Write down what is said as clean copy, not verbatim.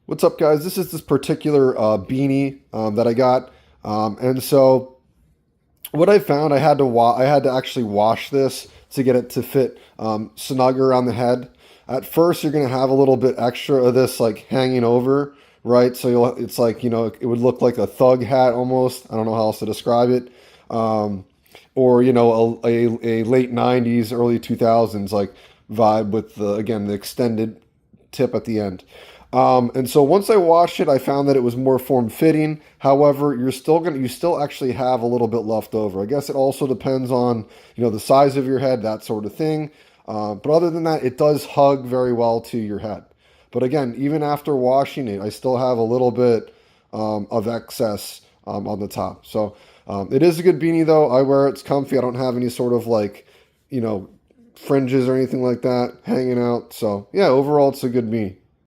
What's up, guys? This particular beanie that I got, and so what I found, I had to actually wash this to get it to fit snug around the head. At first, you're gonna have a little bit extra of this like hanging over, right? So it's like it would look like a thug hat almost. I don't know how else to describe it, um, or a late '90s, early 2000s like vibe with the extended tip at the end. And so once I washed it, I found that it was more form fitting. However, you still actually have a little bit left over. I guess it also depends on, the size of your head, that sort of thing. But other than that, it does hug very well to your head. But again, even after washing it, I still have a little bit of excess on the top. So it is a good beanie though. I wear it, it's comfy. I don't have any sort of like, you know, fringes or anything like that hanging out. So yeah, overall, it's a good beanie.